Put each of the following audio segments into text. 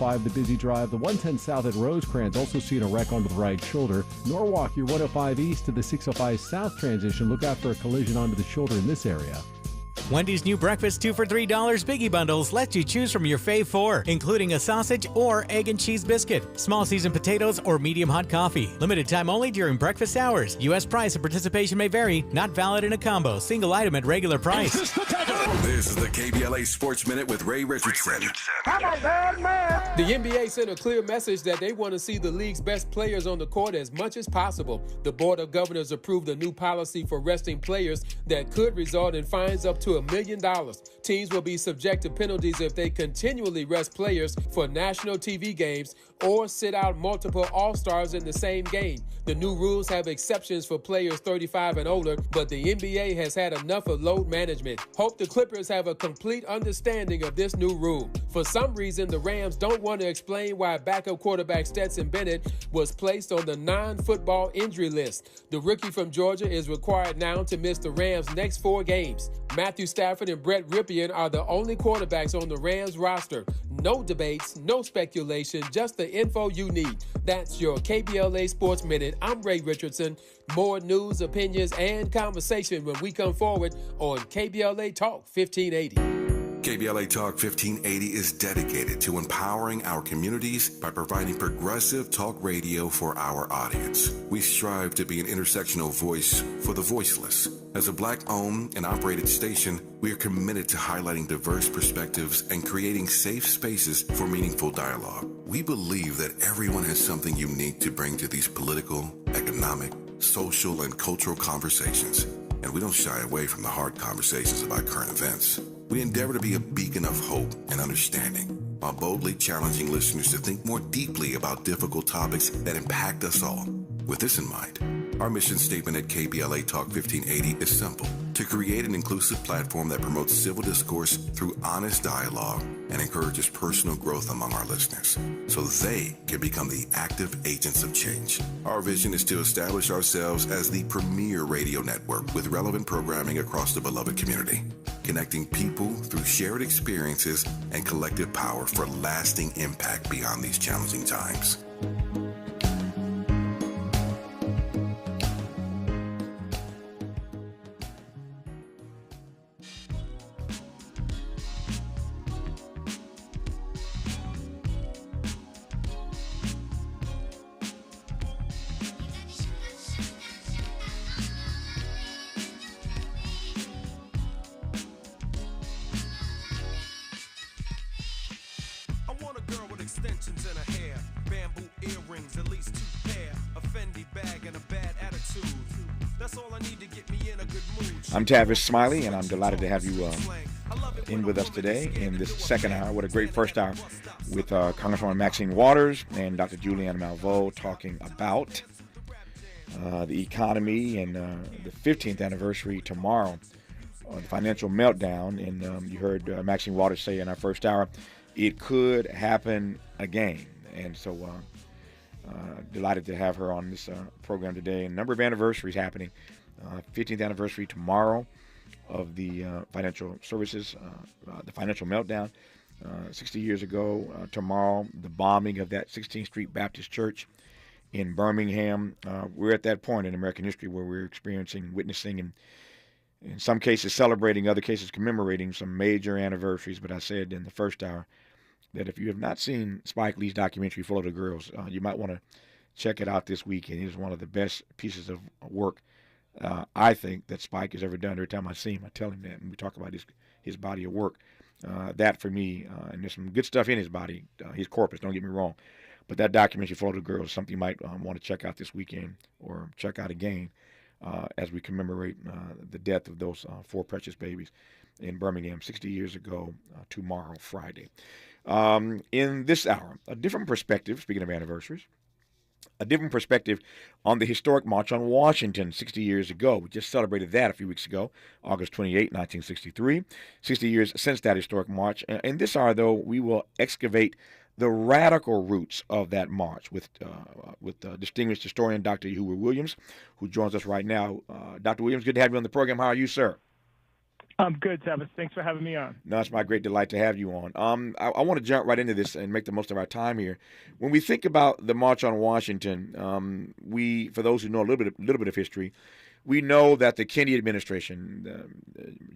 105, the busy drive. The 110 south at Rosecrans also seeing a wreck onto the right shoulder. Norwalk, your 105 east to the 605 south transition. Look out for a collision onto the shoulder in this area. Wendy's new breakfast 2 for $3 Biggie Bundles lets you choose from your fave 4, including a sausage or egg and cheese biscuit, small seasoned potatoes, or medium hot coffee. Limited time only during breakfast hours. U.S. price and participation may vary. Not valid in a combo. Single item at regular price. This is the KBLA Sports Minute with Ray Richardson. I'm a bad man. The NBA sent a clear message that they want to see the league's best players on the court as much as possible. The Board of Governors approved a new policy for resting players that could result in fines up to $1 million. Teams will be subject to penalties if they continually rest players for national TV games or sit out multiple All-Stars in the same game. The new rules have exceptions for players 35 and older, but the NBA has had enough of load management. Hope the Clippers have a complete understanding of this new rule. For some reason, the Rams don't want to explain why backup quarterback Stetson Bennett was placed on the non-football injury list. The rookie from Georgia is required now to miss the Rams' next 4 games. Matthew Stafford and Brett Ripien are the only quarterbacks on the Rams roster. No debates, no speculation, just the info you need. That's your KBLA Sports Minute. I'm Ray Richardson. More news, opinions, and conversation when we come forward on KBLA Talk 1580. KBLA Talk 1580 is dedicated to empowering our communities by providing progressive talk radio for our audience. We strive to be an intersectional voice for the voiceless. As a Black-owned and operated station, we are committed to highlighting diverse perspectives and creating safe spaces for meaningful dialogue. We believe that everyone has something unique to bring to these political, economic, social, and cultural conversations, and we don't shy away from the hard conversations about current events. We endeavor to be a beacon of hope and understanding, while boldly challenging listeners to think more deeply about difficult topics that impact us all. With this in mind, our mission statement at KBLA Talk 1580 is simple: to create an inclusive platform that promotes civil discourse through honest dialogue and encourages personal growth among our listeners, so they can become the active agents of change. Our vision is to establish ourselves as the premier radio network with relevant programming across the beloved community, connecting people through shared experiences and collective power for lasting impact beyond these challenging times. Extensions in her hair, bamboo earrings, at least 2 pair, a Fendi bag and a bad attitude. That's all I need to get me in a good mood. I'm Tavis Smiley, and I'm delighted to have you in with us today in this second hour. What a great first hour with Congresswoman Maxine Waters and Dr. Julianne Malveaux talking about the economy and the 15th anniversary tomorrow, the financial meltdown. And you heard Maxine Waters say in our first hour, it could happen again. And so delighted to have her on this program today. A number of anniversaries happening. 15th anniversary tomorrow of the financial services, the financial meltdown. 60 years ago tomorrow, the bombing of that 16th Street Baptist Church in Birmingham. We're at that point in American history where we're experiencing, witnessing, and in some cases celebrating, other cases commemorating some major anniversaries. But I said in the first hour that if you have not seen Spike Lee's documentary, Florida Girls, you might want to check it out this weekend. It is one of the best pieces of work, I think, that Spike has ever done. Every time I see him, I tell him that, and we talk about his body of work. That, for me, and there's some good stuff in his body, his corpus, don't get me wrong. But that documentary, Florida Girls, is something you might want to check out this weekend or check out again as we commemorate the death of those 4 precious babies in Birmingham 60 years ago tomorrow, Friday. In this hour, a different perspective, speaking of anniversaries, a different perspective on the historic March on Washington 60 years ago. We just celebrated that a few weeks ago, August 28, 1963. 60 years since that historic march. In this hour, though, we will excavate the radical roots of that march with distinguished historian Dr. Hoover Williams, who joins us right now. Dr. Williams, good to have you on the program. How are you, sir? I'm good, Tavis. Thanks for having me on. No, it's my great delight to have you on. I want to jump right into this and make the most of our time here. When we think about the March on Washington, for those who know a little bit of history, we know that the Kennedy administration,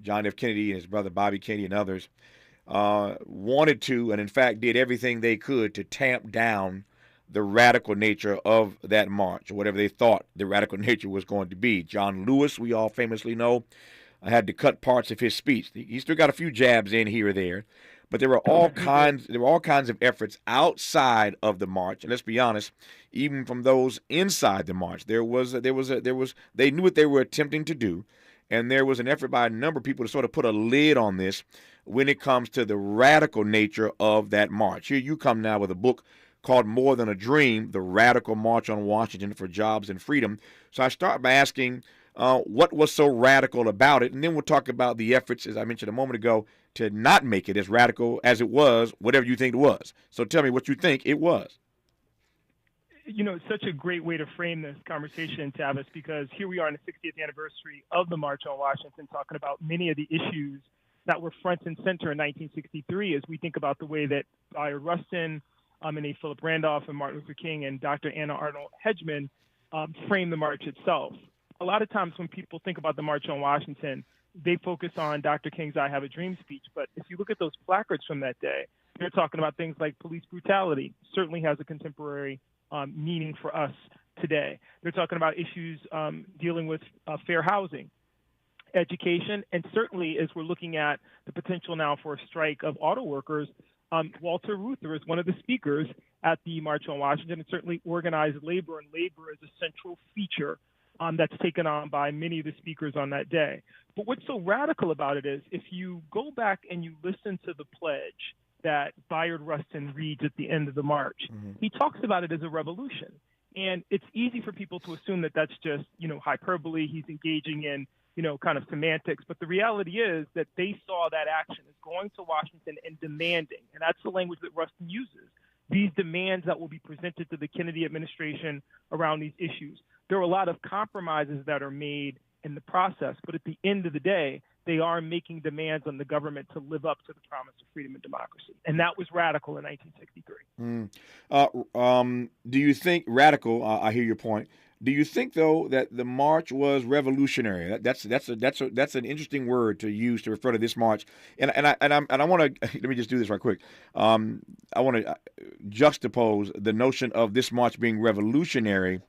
John F. Kennedy and his brother Bobby Kennedy and others, wanted to, and in fact did everything they could to tamp down the radical nature of that march, or whatever they thought the radical nature was going to be. John Lewis, we all famously know, had to cut parts of his speech. He still got a few jabs in here or there, but there were all kinds of efforts outside of the march. And let's be honest, even from those inside the march, they knew what they were attempting to do, and there was an effort by a number of people to sort of put a lid on this when it comes to the radical nature of that march. Here you come now with a book called More Than a Dream: The Radical March on Washington for Jobs and Freedom. So I start by asking, what was so radical about it? And then we'll talk about the efforts, as I mentioned a moment ago, to not make it as radical as it was, whatever you think it was. So tell me what you think it was. You know, it's such a great way to frame this conversation, Tavis, because here we are in the 60th anniversary of the March on Washington, talking about many of the issues that were front and center in 1963 as we think about the way that Bayard Rustin, and A. Philip Randolph and Martin Luther King and Dr. Anna Arnold Hedgeman framed the march itself. A lot of times when people think about the March on Washington, they focus on Dr. King's I Have a Dream speech. But if you look at those placards from that day, they're talking about things like police brutality, certainly has a contemporary meaning for us today. They're talking about issues dealing with fair housing, education, and certainly as we're looking at the potential now for a strike of auto workers, Walter Reuther is one of the speakers at the March on Washington, and certainly organized labor, and labor is a central feature that's taken on by many of the speakers on that day. But what's so radical about it is if you go back and you listen to the pledge that Bayard Rustin reads at the end of the march, he talks about it as a revolution. And it's easy for people to assume that that's just, hyperbole. He's engaging in, kind of semantics. But the reality is that they saw that action as going to Washington and demanding, and that's the language that Rustin uses, these demands that will be presented to the Kennedy administration around these issues. There are a lot of compromises that are made in the process, but at the end of the day, they are making demands on the government to live up to the promise of freedom and democracy. And that was radical in 1963. Do you think radical? I hear your point. Do you think, though, that the march was revolutionary? That's an interesting word to use to refer to this march. And I want to let me just do this right quick. I want to juxtapose the notion of this march being revolutionary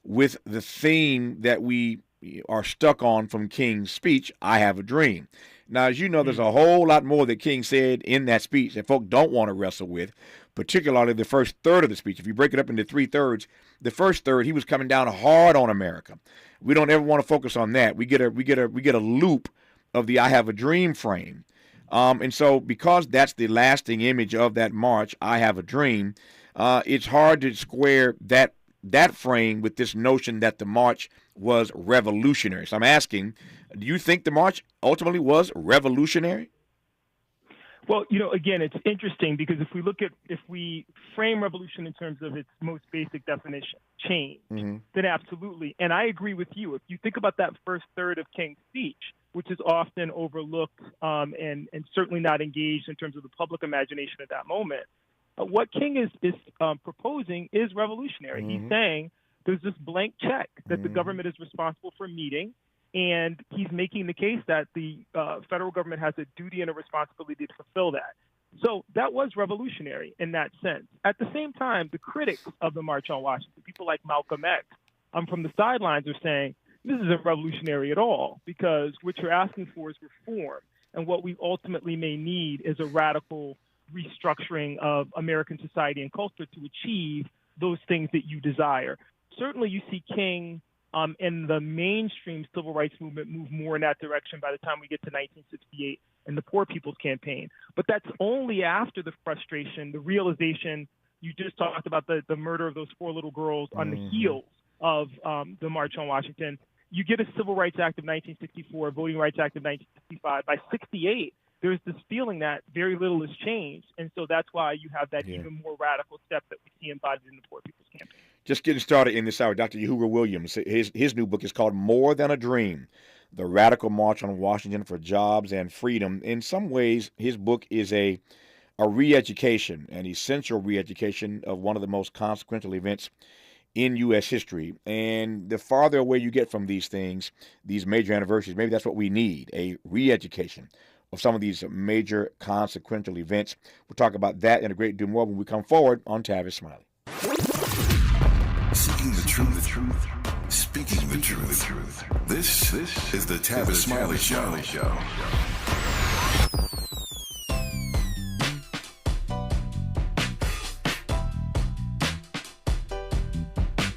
with the theme that we are stuck on from King's speech, I Have a Dream. Now, as you know, there's a whole lot more that King said in that speech that folk don't want to wrestle with, particularly the first third of the speech. If you break it up into 3/3, the first third, he was coming down hard on America. We don't ever want to focus on that. We get a loop of the I Have a Dream frame. And so because that's the lasting image of that march, I Have a Dream, it's hard to square that frame with this notion that the march was revolutionary. So I'm asking, do you think the march ultimately was revolutionary? Well, again, it's interesting because if we frame revolution in terms of its most basic definition, change, then absolutely. And I agree with you. If you think about that first third of King's speech, which is often overlooked and certainly not engaged in terms of the public imagination at that moment, what King is proposing is revolutionary. He's saying there's this blank check that the government is responsible for meeting, and he's making the case that the federal government has a duty and a responsibility to fulfill that. So that was revolutionary in that sense. At the same time, the critics of the March on Washington, people like Malcolm X, from the sidelines are saying, this isn't revolutionary at all, because what you're asking for is reform. And what we ultimately may need is a radical restructuring of American society and culture to achieve those things that you desire. Certainly you see King and the mainstream civil rights movement move more in that direction by the time we get to 1968 and the Poor People's Campaign. But that's only after the frustration, the realization, you just talked about the murder of those 4 little girls on the heels of the March on Washington. You get a Civil Rights Act of 1964, Voting Rights Act of 1965. By 68, there's this feeling that very little has changed. And so that's why you have that even more radical step that we see embodied in the Poor People's Campaign. Just getting started in this hour, Dr. Yahuwah Williams, his new book is called More Than a Dream: The Radical March on Washington for Jobs and Freedom. In some ways, his book is a re-education, an essential re-education of one of the most consequential events in U.S. history. And the farther away you get from these things, these major anniversaries, maybe that's what we need, a re-education of some of these major consequential events. We'll talk about that and a great deal more when we come forward on Tavis Smiley. Seeking the truth, speaking the truth. This is the Tavis Smiley Show.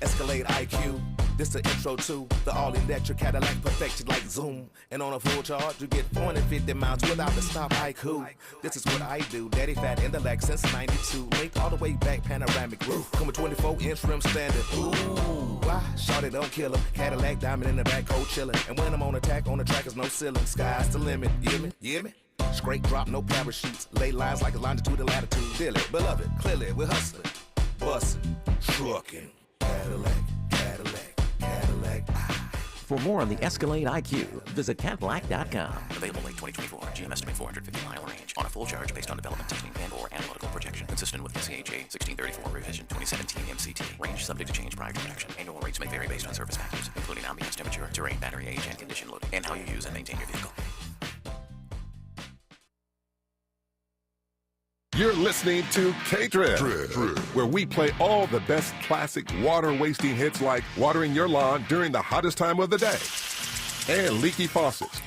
Escalade IQ. This the intro to the all-electric Cadillac, perfected like Zoom. And on a full charge, you get 450 miles without the stop. Haiku. This is what I do. Daddy fat intellect since 92. Linked all the way back, panoramic roof. Come with 24-inch rim standard. Ooh, why? Shawty don't kill him. Cadillac diamond in the back, cold chillin'. And when I'm on attack, on the track is no ceiling. Sky's the limit. You hear me? You hear me? Straight drop, no parachutes. Lay lines like a longitude and latitude. Dilly, beloved, clearly we're hustling. Bustin', truckin'. Cadillac. For more on the Escalade IQ, visit Cadillac.com. Available late 2024. GM estimate 450-mile range. On a full charge based on development testing and/or analytical projection. Consistent with SAHA 1634 revision 2017 MCT. Range subject to change prior to production. Annual rates may vary based on service factors, including ambiance temperature, terrain, battery age, and condition loading, and how you use and maintain your vehicle. You're listening to K-Trip, where we play all the best classic water-wasting hits like watering your lawn during the hottest time of the day and leaky faucets.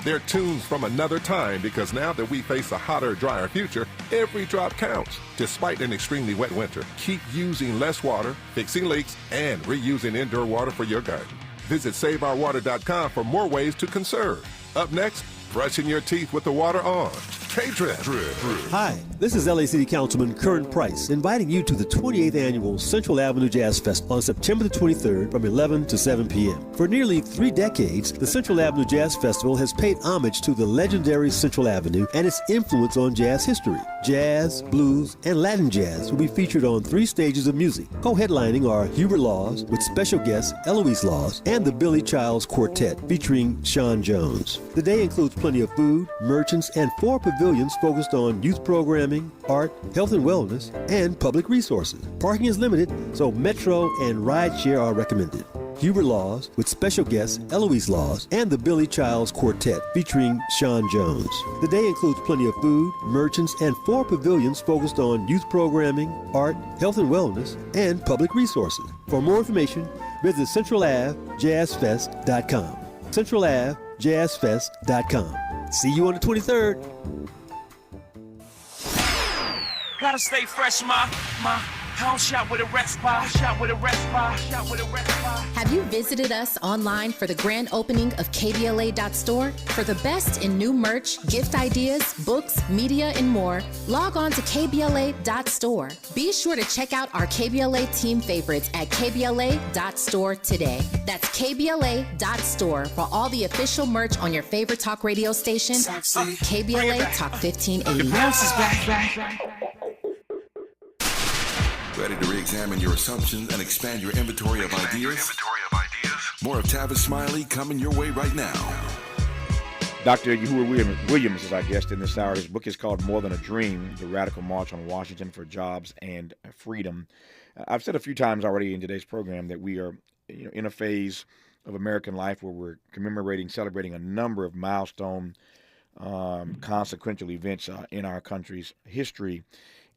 They're tunes from another time because now that we face a hotter, drier future, every drop counts. Despite an extremely wet winter, keep using less water, fixing leaks, and reusing indoor water for your garden. Visit SaveOurWater.com for more ways to conserve. Up next, brushing your teeth with the water on. K-Trip. Hi, this is LA City Councilman Curran Price, inviting you to the 28th Annual Central Avenue Jazz Festival on September the 23rd from 11 to 7 p.m. For nearly 3 decades, the Central Avenue Jazz Festival has paid homage to the legendary Central Avenue and its influence on jazz history. Jazz, blues, and Latin jazz will be featured on 3 stages of music. Co-headlining are Hubert Laws with special guest Eloise Laws and the Billy Childs Quartet featuring Sean Jones. The day includes plenty of food, merchants, and 4 pavilions focused on youth programming, art, health and wellness, and public resources. Parking is limited, so Metro and rideshare are recommended. Hubert Laws with special guests Eloise Laws and the Billy Childs Quartet featuring Sean Jones. The day includes plenty of food, merchants, and 4 pavilions focused on youth programming, art, health and wellness, and public resources. For more information, visit CentralAveJazzFest.com. CentralAveJazzFest.com. See you on the 23rd. Gotta stay fresh, my house shot with a rest bar. Have you visited us online for the grand opening of KBLA.store? For the best in new merch, gift ideas, books, media, and more, log on to KBLA.store. Be sure to check out our KBLA team favorites at KBLA.store today. That's KBLA.store for all the official merch on your favorite talk radio station, KBLA Talk 1580. Ready to re-examine your assumptions and expand your inventory of ideas? More of Tavis Smiley coming your way right now. Dr. Yahuwah Williams is our guest in this hour. His book is called More Than a Dream, The Radical March on Washington for Jobs and Freedom. I've said a few times already in today's program that we are in a phase of American life where we're celebrating a number of milestone, consequential events in our country's history.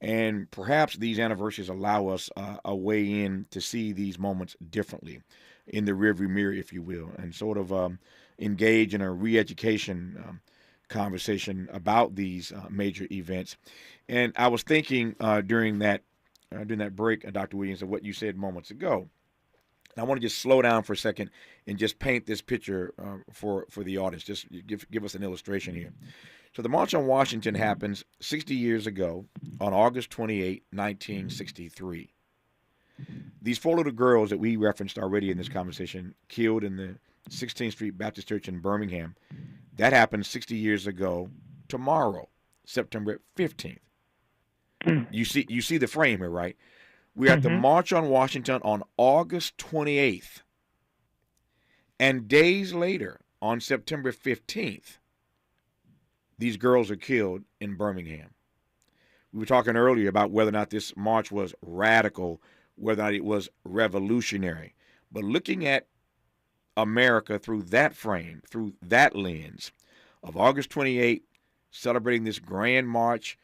And perhaps these anniversaries allow us a way in to see these moments differently in the rearview mirror, if you will, and sort of engage in a re-education conversation about these major events. And I was thinking during that break, Dr. Williams, of what you said moments ago. And I want to just slow down for a second and just paint this picture for the audience. Just give us an illustration here. So the March on Washington happens 60 years ago on August 28, 1963. These 4 little girls that we referenced already in this conversation, killed in the 16th Street Baptist Church in Birmingham, that happened 60 years ago tomorrow, September 15th. You see the frame here, right? We're at the March on Washington on August 28th. And days later, on September 15th, these girls are killed in Birmingham. We were talking earlier about whether or not this march was radical, whether or not it was revolutionary. But looking at America through that frame, through that lens of August 28th, celebrating this grand march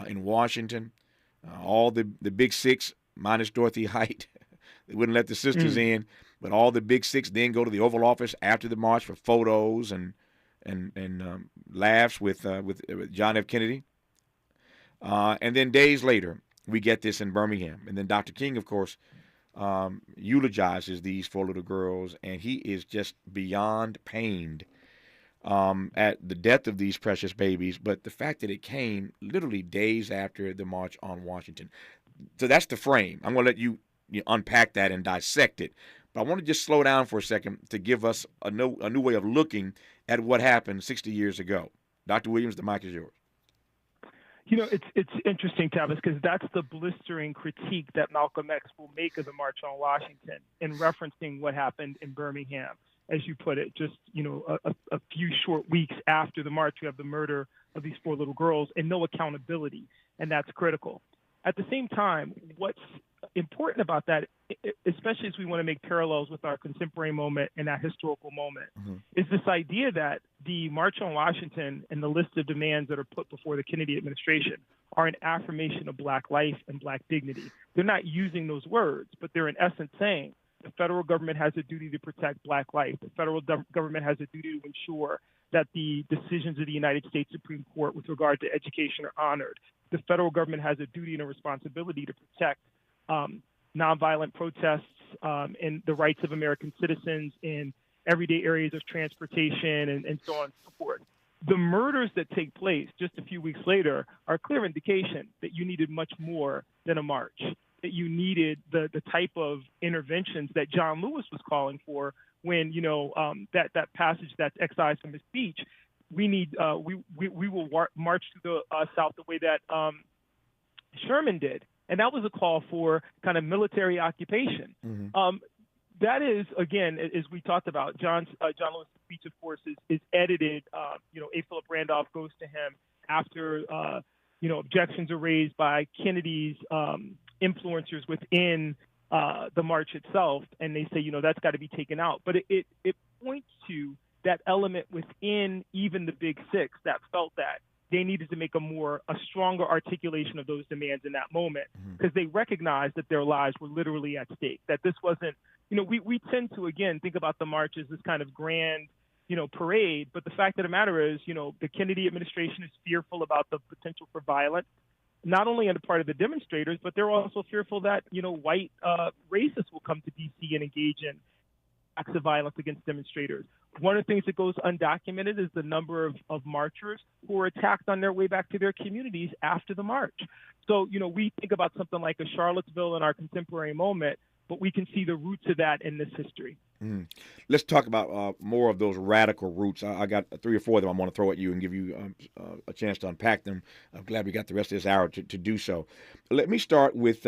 in Washington, all the big six, minus Dorothy Height, they wouldn't let the sisters in, but all the big six then go to the Oval Office after the march for photos and laughs with John F. Kennedy. And then days later, we get this in Birmingham. And then Dr. King, of course, eulogizes these 4 little girls, and he is just beyond pained at the death of these precious babies, but the fact that it came literally days after the March on Washington. So that's the frame. I'm going to let you unpack that and dissect it. But I want to just slow down for a second to give us a new way of looking at what happened 60 years ago. Dr. Williams, the mic is yours. It's interesting, Tavis, because that's the blistering critique that Malcolm X will make of the March on Washington in referencing what happened in Birmingham, as you put it. Just, a few short weeks after the march, you have the murder of these 4 little girls and no accountability, and that's critical. At the same time, what's important about that, especially as we want to make parallels with our contemporary moment and that historical moment, is this idea that the March on Washington and the list of demands that are put before the Kennedy administration are an affirmation of Black life and Black dignity. They're not using those words, but they're in essence saying the federal government has a duty to protect Black life. The federal government has a duty to ensure that the decisions of the United States Supreme Court with regard to education are honored. The federal government has a duty and a responsibility to protect nonviolent protests and the rights of American citizens in everyday areas of transportation and so on and so forth. The murders that take place just a few weeks later are a clear indication that you needed much more than a march, that you needed the type of interventions that John Lewis was calling for when, that passage that's excised from his speech. We need we will march through the South the way that Sherman did. And that was a call for kind of military occupation. That is, again, as we talked about, John Lewis' speech, of course, is edited. A. Philip Randolph goes to him after, objections are raised by Kennedy's influencers within the march itself. And they say, that's got to be taken out. But it points to that element within even the Big Six that felt that they needed to make a stronger articulation of those demands in that moment, because they recognized that their lives were literally at stake, that this wasn't, we tend to, again, think about the march as this kind of grand, parade. But the fact of the matter is, the Kennedy administration is fearful about the potential for violence, not only on the part of the demonstrators, but they're also fearful that, white racists will come to D.C. and engage in acts of violence against demonstrators. One of the things that goes undocumented is the number of marchers who were attacked on their way back to their communities after the march. So, we think about something like a Charlottesville in our contemporary moment, but we can see the roots of that in this history. Let's talk about more of those radical roots. I got 3 or 4 of them I want to throw at you and give you a chance to unpack them. I'm glad we got the rest of this hour to do so. Let me start with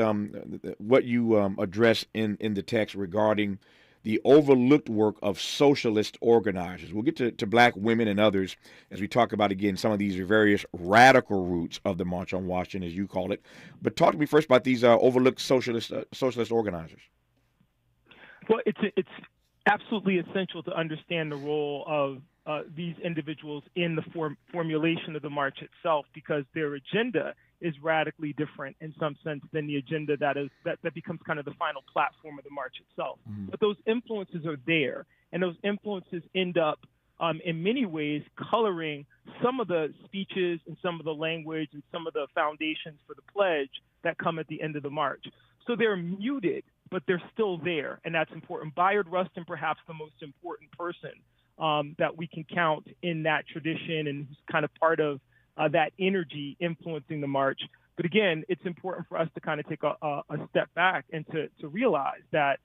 what you address in the text regarding the overlooked work of socialist organizers. We'll get to Black women and others as we talk about, again, some of these various radical roots of the March on Washington, as you call it. But talk to me first about these overlooked socialist organizers. Well, it's absolutely essential to understand the role of these individuals in the formulation of the march itself, because their agenda is radically different in some sense than the agenda that becomes kind of the final platform of the march itself. But those influences are there, and those influences end up in many ways coloring some of the speeches and some of the language and some of the foundations for the pledge that come at the end of the march. So they're muted, but they're still there, and that's important. Bayard Rustin, perhaps the most important person that we can count in that tradition, and who's kind of part of that energy influencing the march. But again, it's important for us to kind of take a step back and to realize that,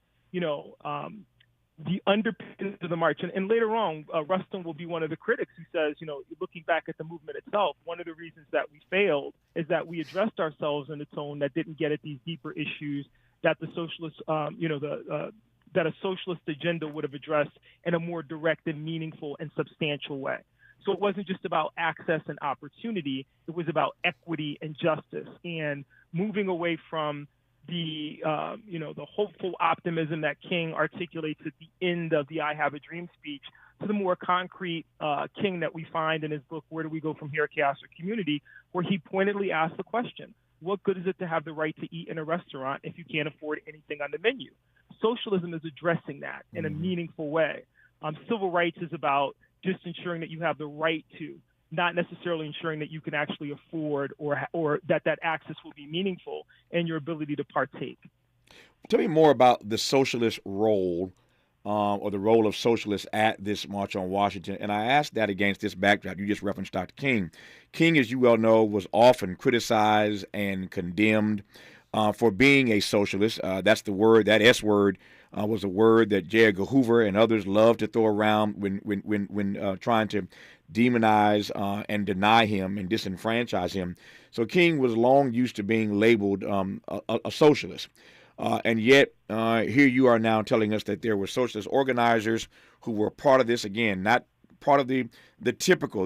the underpinnings of the march, and later on, Rustin will be one of the critics who says, looking back at the movement itself, one of the reasons that we failed is that we addressed ourselves in a tone that didn't get at these deeper issues that the socialists, that a socialist agenda would have addressed in a more direct and meaningful and substantial way. So it wasn't just about access and opportunity. It was about equity and justice, and moving away from the the hopeful optimism that King articulates at the end of the I Have a Dream speech to the more concrete King that we find in his book, Where Do We Go From Here, Chaos or Community, where he pointedly asked the question, what good is it to have the right to eat in a restaurant if you can't afford anything on the menu? Socialism is addressing that in a meaningful way. Civil rights is about just ensuring that you have the right to, not necessarily ensuring that you can actually afford or that access will be meaningful and your ability to partake. Tell me more about the socialist role or the role of socialists at this March on Washington. And I ask that against this backdrop. You just referenced Dr. King. King, as you well know, was often criticized and condemned for being a socialist. That's the word, that S word, was a word that J. Edgar Hoover and others loved to throw around when trying to demonize and deny him and disenfranchise him. So King was long used to being labeled a socialist. And yet, here you are now telling us that there were socialist organizers who were part of this, again, not part of the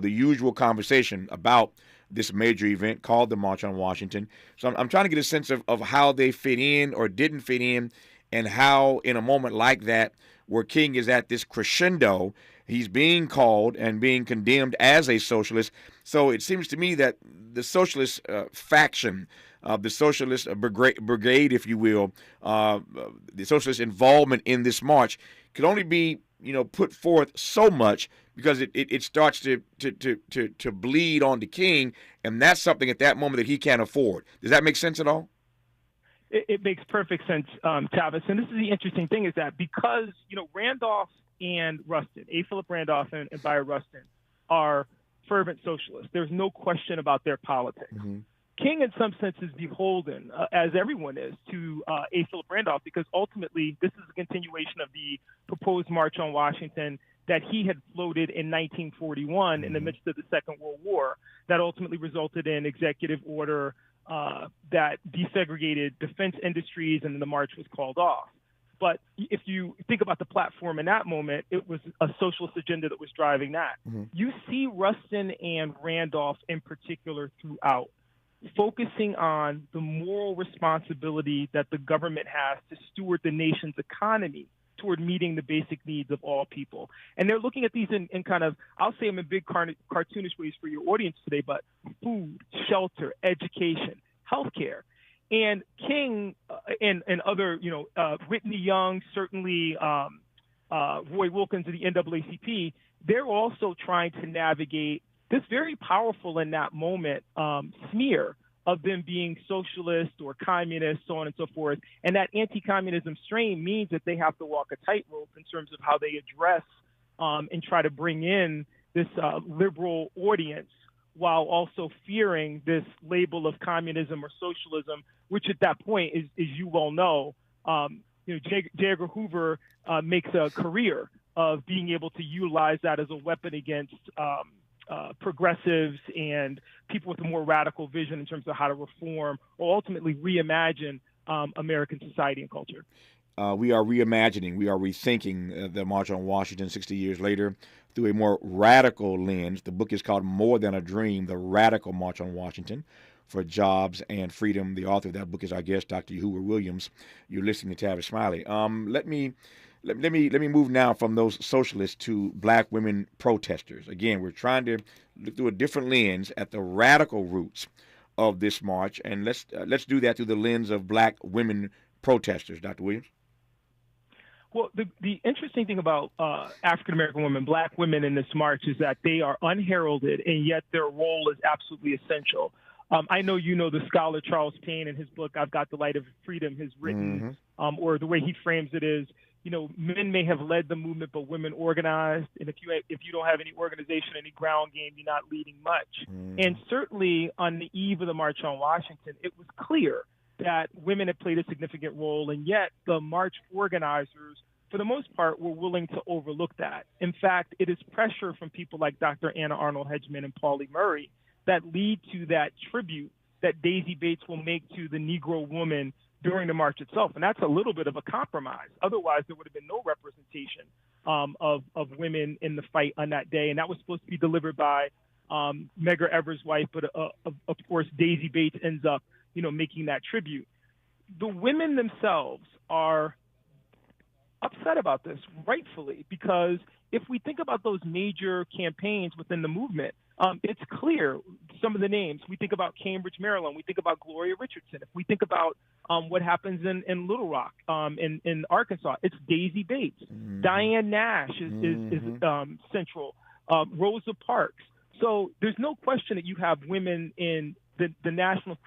usual conversation about this major event called the March on Washington. So I'm trying to get a sense of how they fit in or didn't fit in, and how in a moment like that, where King is at this crescendo, he's being called and being condemned as a socialist. So it seems to me that the socialist faction, the socialist brigade, if you will, the socialist involvement in this march could only be, put forth so much, because it starts to bleed on the King, and that's something at that moment that he can't afford. Does that make sense at all? It makes perfect sense, Tavis. And this is the interesting thing, is that because, Randolph and Rustin, A. Philip Randolph and Bayard Rustin, are fervent socialists. There's no question about their politics. Mm-hmm. King, in some sense, is beholden, as everyone is, to A. Philip Randolph, because ultimately this is a continuation of the proposed March on Washington that he had floated in 1941 in the midst of the Second World War, that ultimately resulted in executive order that desegregated defense industries, and the march was called off. But if you think about the platform in that moment, it was a socialist agenda that was driving that. Mm-hmm. You see Rustin and Randolph in particular throughout, focusing on the moral responsibility that the government has to steward the nation's economy toward meeting the basic needs of all people. And they're looking at these in kind of, I'll say them in big cartoonish ways for your audience today, but food, shelter, education, healthcare. And King and other, Whitney Young, certainly Roy Wilkins of the NAACP, they're also trying to navigate this very powerful in that moment smear of them being socialist or communist, so on and so forth. And that anti-communism strain means that they have to walk a tightrope in terms of how they address and try to bring in this liberal audience, while also fearing this label of communism or socialism, which at that point, as you well know, J. Edgar Hoover makes a career of being able to utilize that as a weapon against progressives and people with a more radical vision in terms of how to reform or ultimately reimagine American society and culture. We are reimagining, we are rethinking the March on Washington 60 years later through a more radical lens. The book is called More Than a Dream, The Radical March on Washington for Jobs and Freedom. The author of that book is our guest, Dr. Hoover Williams. You're listening to Tavis Smiley. Let me move now from those socialists to black women protesters. Again, we're trying to look through a different lens at the radical roots of this march, and let's do that through the lens of black women protesters. Dr. Williams? Well, the interesting thing about African-American women, black women in this march, is that they are unheralded, and yet their role is absolutely essential. I know the scholar Charles Payne in his book, I've Got the Light of Freedom, has written, or the way he frames it is, men may have led the movement, but women organized. And if you don't have any organization, any ground game, you're not leading much. And certainly on the eve of the March on Washington, it was clear that women had played a significant role, and yet the march organizers, for the most part, were willing to overlook that. In fact, it is pressure from people like Dr. Anna Arnold Hedgeman and Pauli Murray that lead to that tribute that Daisy Bates will make to the Negro woman during the march itself. And that's a little bit of a compromise. Otherwise, there would have been no representation of women in the fight on that day. And that was supposed to be delivered by Medgar Evers' wife. But of course, Daisy Bates ends up, making that tribute. The women themselves are upset about this, rightfully, because if we think about those major campaigns within the movement, it's clear some of the names. We think about Cambridge, Maryland. We think about Gloria Richardson. If we think about what happens in Little Rock, in Arkansas, it's Daisy Bates. Mm-hmm. Diane Nash is central. Rosa Parks. So there's no question that you have women in the national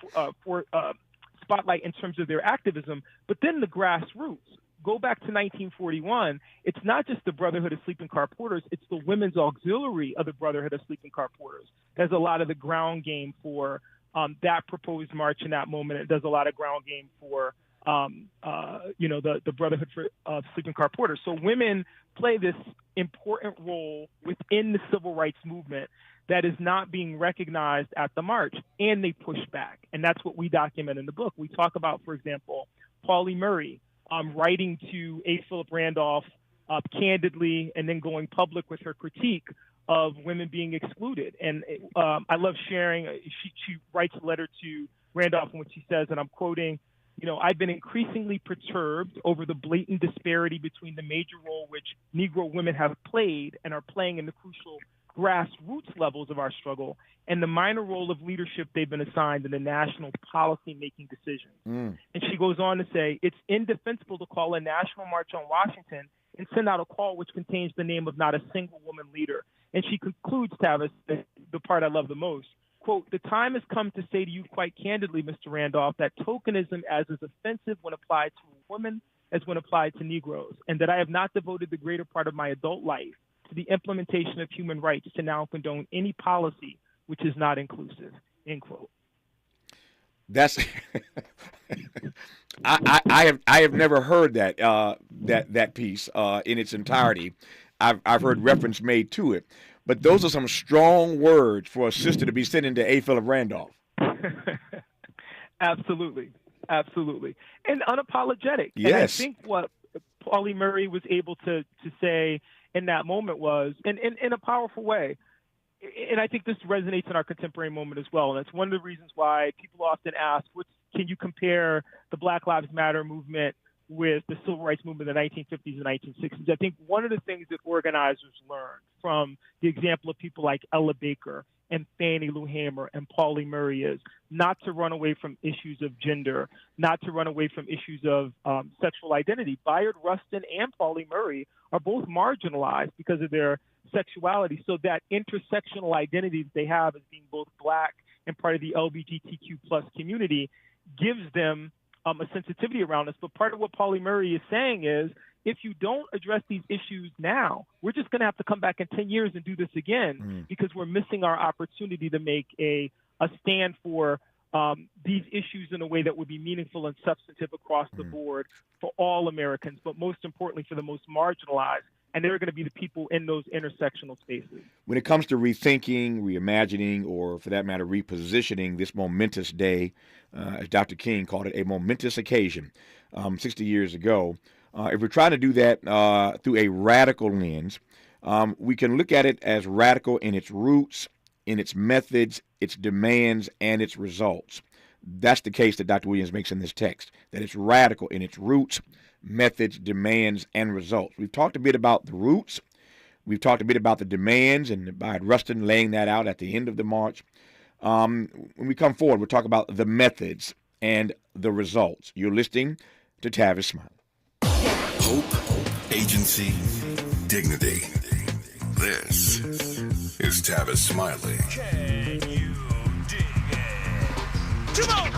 spotlight in terms of their activism, but then the grassroots. Go back to 1941, it's not just the Brotherhood of Sleeping Car Porters, it's the Women's Auxiliary of the Brotherhood of Sleeping Car Porters. There's a lot of the ground game for that proposed march in that moment. It does a lot of ground game for, the Brotherhood of Sleeping Car Porters. So women play this important role within the civil rights movement that is not being recognized at the march, and they push back. And that's what we document in the book. We talk about, for example, Pauli Murray, writing to A. Philip Randolph candidly and then going public with her critique of women being excluded. And I love sharing, she writes a letter to Randolph in which she says, and I'm quoting, I've been increasingly perturbed over the blatant disparity between the major role which Negro women have played and are playing in the crucial grassroots levels of our struggle and the minor role of leadership they've been assigned in the national policy-making decisions. And she goes on to say, it's indefensible to call a national march on Washington and send out a call which contains the name of not a single woman leader. And she concludes, Tavis, the part I love the most, quote, the time has come to say to you quite candidly, Mr. Randolph, that tokenism as is offensive when applied to a woman as when applied to Negroes, and that I have not devoted the greater part of my adult life to the implementation of human rights to now condone any policy which is not inclusive, end quote. That's I have never heard that piece in its entirety. I've heard reference made to it, but those are some strong words for a sister to be sending to A. Philip Randolph. Absolutely, and unapologetic. Yes. And I think what Pauli Murray was able to say in that moment was, and in a powerful way, and I think this resonates in our contemporary moment as well. And that's one of the reasons why people often ask, can you compare the Black Lives Matter movement with the civil rights movement in the 1950s and 1960s? I think one of the things that organizers learned from the example of people like Ella Baker and Fannie Lou Hamer and Pauli Murray is not to run away from issues of gender, not to run away from issues of sexual identity. Bayard Rustin and Pauli Murray are both marginalized because of their sexuality. So that intersectional identity that they have as being both Black and part of the LGBTQ plus community gives them a sensitivity around this. But part of what Pauli Murray is saying is, if you don't address these issues now, we're just going to have to come back in 10 years and do this again because we're missing our opportunity to make a stand for these issues in a way that would be meaningful and substantive across the board for all Americans, but most importantly for the most marginalized. And they're going to be the people in those intersectional spaces. When it comes to rethinking, reimagining, or for that matter, repositioning this momentous day, as Dr. King called it, a momentous occasion 60 years ago, if we're trying to do that through a radical lens, we can look at it as radical in its roots, in its methods, its demands, and its results. That's the case that Dr. Williams makes in this text, that it's radical in its roots, methods, demands, and results. We've talked a bit about the roots. We've talked a bit about the demands, and Bayard Rustin laying that out at the end of the march. When we come forward, we'll talk about the methods and the results. You're listening to Tavis Smiley. Hope, agency, dignity. This is Tavis Smiley. Can you dig it? Come on!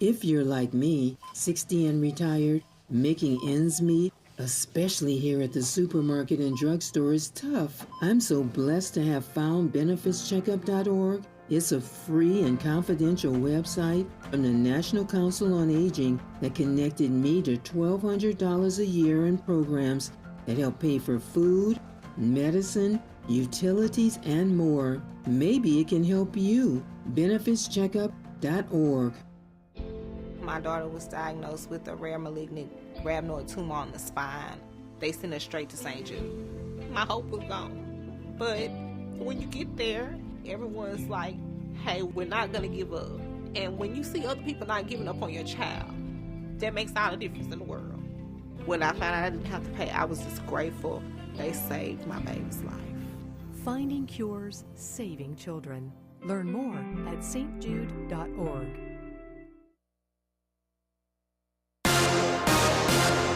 If you're like me, 60 and retired, making ends meet, especially here at the supermarket and drugstore, is tough. I'm so blessed to have found benefitscheckup.org. It's a free and confidential website from the National Council on Aging that connected me to $1,200 a year in programs that help pay for food, medicine, utilities, and more. Maybe it can help you. benefitscheckup.org. My daughter was diagnosed with a rare malignant rhabdoid tumor on the spine. They sent her straight to St. Jude. My hope was gone. But when you get there, everyone's like, hey, we're not going to give up. And when you see other people not giving up on your child, that makes all the difference in the world. When I found out I didn't have to pay, I was just grateful. They saved my baby's life. Finding cures, saving children. Learn more at stjude.org.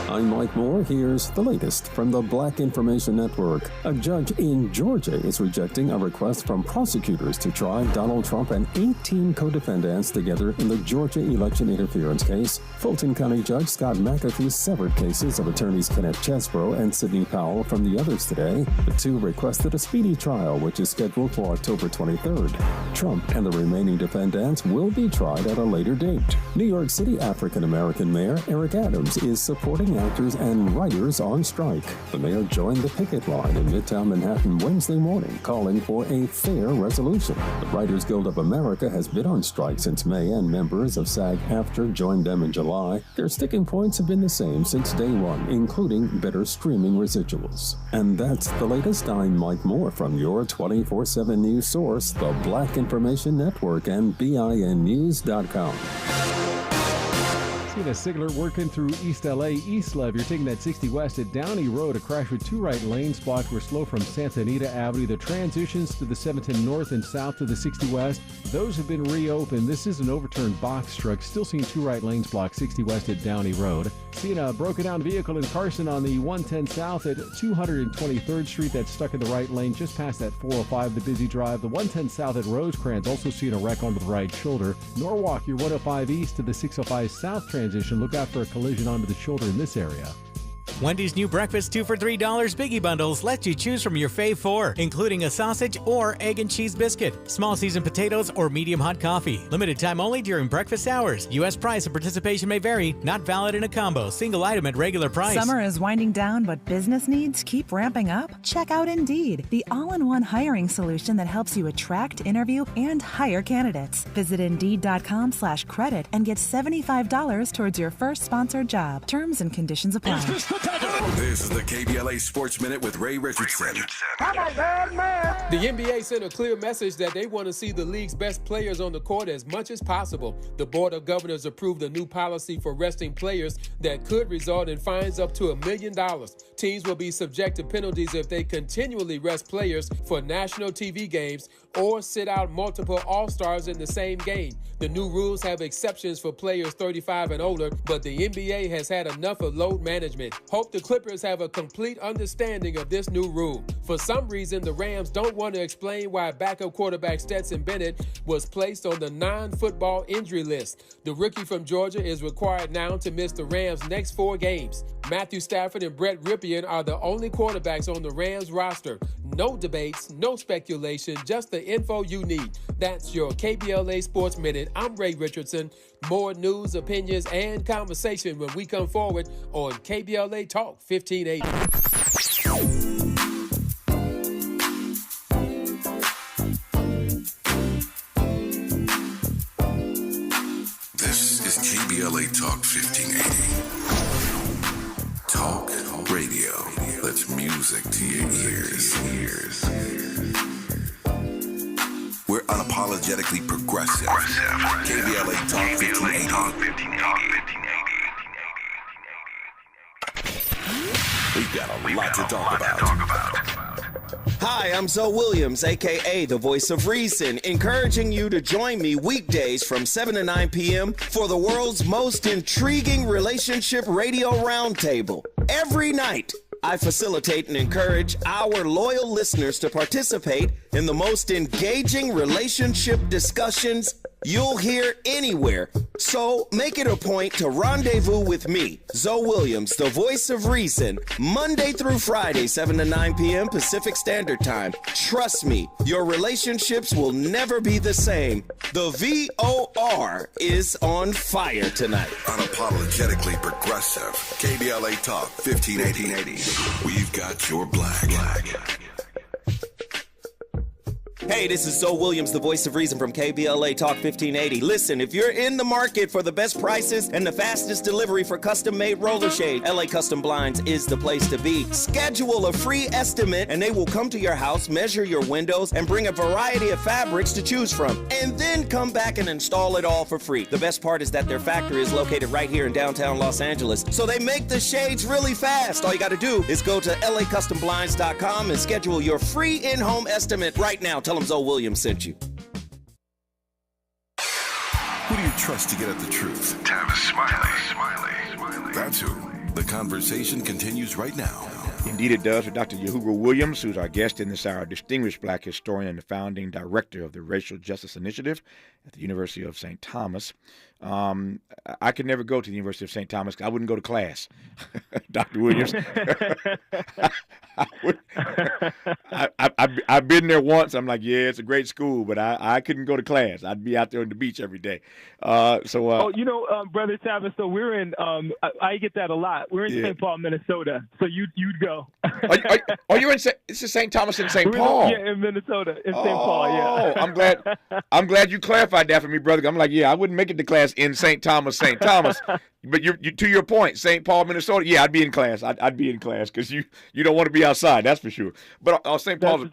I'm Mike Moore. Here's the latest from the Black Information Network. A judge in Georgia is rejecting a request from prosecutors to try Donald Trump and 18 co-defendants together in the Georgia election interference case. Fulton County Judge Scott McAfee severed cases of attorneys Kenneth Chesbrough and Sidney Powell from the others today. The two requested a speedy trial, which is scheduled for October 23rd. Trump and the remaining defendants will be tried at a later date. New York City African-American Mayor Eric Adams is supporting actors and writers on strike. The mayor joined the picket line in Midtown Manhattan Wednesday morning, calling for a fair resolution. The Writers Guild of America has been on strike since May, and members of SAG-AFTRA joined them in July. Their sticking points have been the same since day one, including better streaming residuals. And that's the latest. I'm Mike Moore from your 24/7 news source, the Black Information Network, and BINnews.com. Seeing a Sigler working through East LA, East Love. You're taking that 60 West at Downey Road. A crash with two right lanes blocked. We're slow from Santa Anita Avenue. The transitions to the 710 North and South to the 60 West, those have been reopened. This is an overturned box truck. Still seeing two right lanes blocked, 60 West at Downey Road. Seeing a broken down vehicle in Carson on the 110 South at 223rd Street. That's stuck in the right lane just past that 405, the busy drive. The 110 South at Rosecrans, also seeing a wreck onto the right shoulder. Norwalk, your 105 East to the 605 South transition. Look out for a collision onto the shoulder in this area. Wendy's new breakfast 2 for $3 Biggie Bundles lets you choose from your fave 4, including a sausage or egg and cheese biscuit, small seasoned potatoes, or medium hot coffee. Limited time only during breakfast hours. U.S. price and participation may vary. Not valid in a combo. Single item at regular price. Summer is winding down, but business needs keep ramping up? Check out Indeed, the all-in-one hiring solution that helps you attract, interview, and hire candidates. Visit Indeed.com/credit and get $75 towards your first sponsored job. Terms and conditions apply. This is the KBLA Sports Minute with Ray Richardson. I'm a bad man. The NBA sent a clear message that they want to see the league's best players on the court as much as possible. The Board of Governors approved a new policy for resting players that could result in fines up to $1 million. Teams will be subject to penalties if they continually rest players for national TV games or sit out multiple All-Stars in the same game. The new rules have exceptions for players 35 and older, but the NBA has had enough of load management. Hope the Clippers have a complete understanding of this new rule. For some reason, the Rams don't want to explain why backup quarterback Stetson Bennett was placed on the non-football injury list. The rookie from Georgia is required now to miss the Rams' next 4 games. Matthew Stafford and Brett Ripien are the only quarterbacks on the Rams roster. No debates, no speculation, just the info you need. That's your KBLA Sports Minute. I'm Ray Richardson. More news, opinions, and conversation when we come forward on KBLA Talk 1580. This is KBLA Talk 1580. Talk radio. That's music to your ears. We're unapologetically progressive. KBLA Talk 1580. We've got a lot to talk about. Hi, I'm Zoe Williams, a.k.a. the Voice of Reason, encouraging you to join me weekdays from 7 to 9 p.m. for the world's most intriguing relationship radio roundtable. Every night, I facilitate and encourage our loyal listeners to participate in the most engaging relationship discussions you'll hear anywhere. So make it a point to rendezvous with me, Zoe Williams, the Voice of Reason, Monday through Friday, 7 to 9 p.m. Pacific Standard Time. Trust me, your relationships will never be the same. The VOR is on fire tonight. Unapologetically progressive. KBLA Talk 1580. We've got your black. Hey, this is Zoe Williams, the voice of reason from KBLA Talk 1580. Listen, if you're in the market for the best prices and the fastest delivery for custom-made roller shade, LA Custom Blinds is the place to be. Schedule a free estimate and they will come to your house, measure your windows, and bring a variety of fabrics to choose from. And then come back and install it all for free. The best part is that their factory is located right here in downtown Los Angeles, so they make the shades really fast. All you got to do is go to lacustomblinds.com and schedule your free in-home estimate right now. Tell them Zoe Williams sent you. Who do you trust to get at the truth? Tavis Smiley. That's who. The conversation continues right now. Indeed it does, with Dr. Yahugo Williams, who's our guest in this hour, distinguished black historian and the founding director of the Racial Justice Initiative at the University of St. Thomas. I could never go to the University of St. Thomas. I wouldn't go to class, Dr. Williams. I've been there once. I'm like, yeah, it's a great school, but I couldn't go to class. I'd be out there on the beach every day. Brother Tavis, so we're in, I get that a lot. We're in St. Paul, Minnesota, so you'd go. Are you in, this is St. Thomas in St. Paul? In Minnesota, in St. Paul, yeah. I'm glad you clarified that for me, brother. I'm like, yeah, I wouldn't make it to class in St. Thomas. But you to your point, St. Paul, Minnesota, yeah, I'd be in class. I'd be in class because you don't want to be outside, that's for sure. But St. Paul's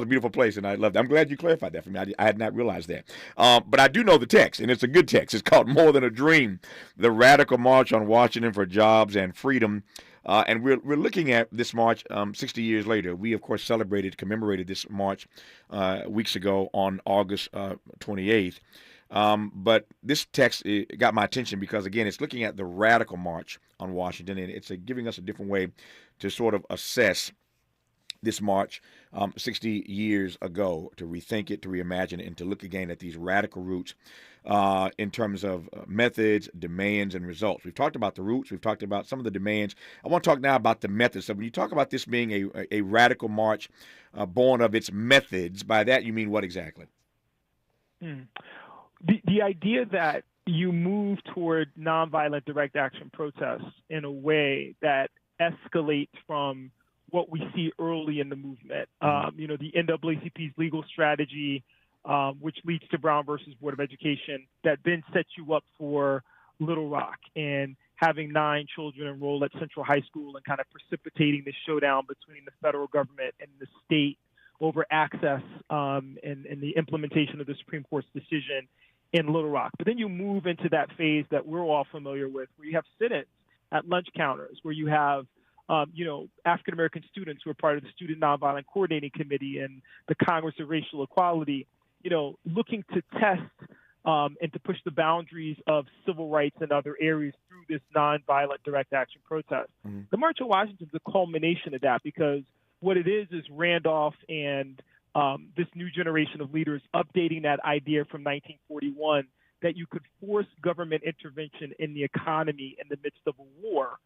a beautiful place, and I love it. I'm glad you clarified that for me. I had not realized that. But I do know the text, and it's a good text. It's called More Than a Dream, the Radical March on Washington for Jobs and Freedom. And we're looking at this march 60 years later. We, of course, commemorated this march weeks ago on August 28th. But this text got my attention because, again, it's looking at the radical march on Washington, and it's giving us a different way to sort of assess this march 60 years ago, to rethink it, to reimagine it, and to look again at these radical roots in terms of methods, demands, and results. We've talked about the roots. We've talked about some of the demands. I want to talk now about the methods. So when you talk about this being a radical march born of its methods, by that you mean what exactly? The idea that you move toward nonviolent direct action protests in a way that escalates from what we see early in the movement. The NAACP's legal strategy, which leads to Brown versus Board of Education, that then sets you up for Little Rock and having 9 children enroll at Central High School and kind of precipitating the showdown between the federal government and the state over access and the implementation of the Supreme Court's decision in Little Rock. But then you move into that phase that we're all familiar with, where you have sit-ins at lunch counters, where you have African-American students who are part of the Student Nonviolent Coordinating Committee and the Congress of Racial Equality, looking to test and to push the boundaries of civil rights and other areas through this nonviolent direct action protest. Mm-hmm. The March on Washington is a culmination of that, because what it is Randolph and this new generation of leaders updating that idea from 1941 that you could force government intervention in the economy in the midst of a war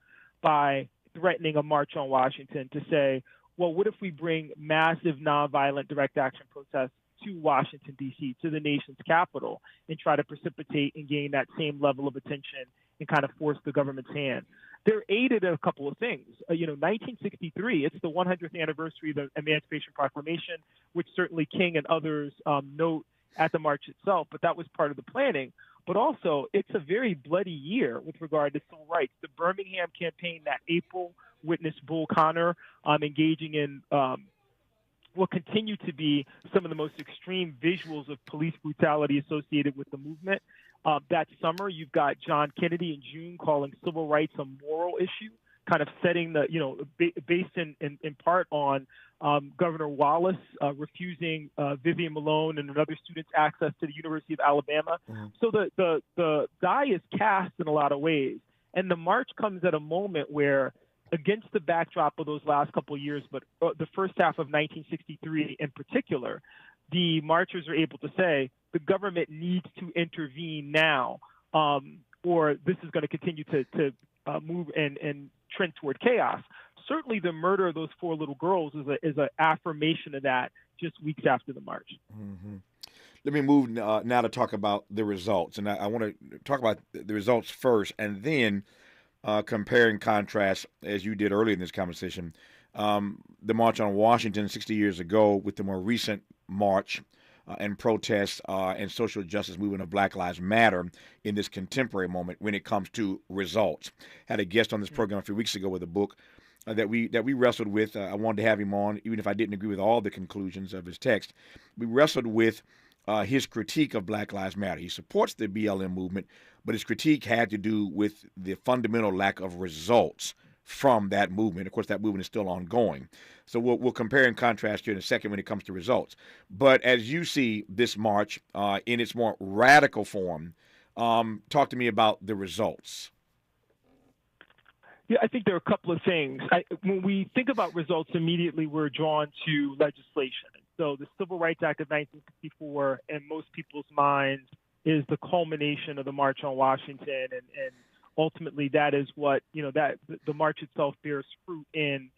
by threatening a March on Washington, to say, well, what if we bring massive nonviolent direct action protests to Washington, D.C., to the nation's capital, and try to precipitate and gain that same level of attention and kind of force the government's hand. They're aided in a couple of things. 1963, it's the 100th anniversary of the Emancipation Proclamation, which certainly King and others note at the march itself, but that was part of the planning. But also, it's a very bloody year with regard to civil rights. The Birmingham campaign that April witnessed Bull Connor engaging in what continue to be some of the most extreme visuals of police brutality associated with the movement. That summer, you've got John Kennedy in June calling civil rights a moral issue, kind of setting the, based in part on Governor Wallace refusing Vivian Malone and another student's access to the University of Alabama. Mm-hmm. So the die is cast in a lot of ways. And the march comes at a moment where, against the backdrop of those last couple of years, but the first half of 1963 in particular, the marchers are able to say the government needs to intervene now, or this is going to continue to move and trend toward chaos. Certainly the murder of those 4 little girls is an affirmation of that just weeks after the march. Mm-hmm. Let me move now to talk about the results. And I want to talk about the results first, and then compare and contrast, as you did earlier in this conversation, the March on Washington 60 years ago with the more recent march and protests and social justice movement of Black Lives Matter in this contemporary moment when it comes to results. Had a guest on this program a few weeks ago with a book that we wrestled with. I wanted to have him on, even if I didn't agree with all the conclusions of his text. We wrestled with his critique of Black Lives Matter. He supports the BLM movement, but his critique had to do with the fundamental lack of results from that movement. Of course, that movement is still ongoing. So we'll compare and contrast here in a second when it comes to results. But as you see this march in its more radical form, talk to me about the results. Yeah, I think there are a couple of things. When we think about results, immediately we're drawn to legislation. So the Civil Rights Act of 1964, in most people's minds, is the culmination of the March on Washington, and ultimately that is what, that the march itself bears fruit in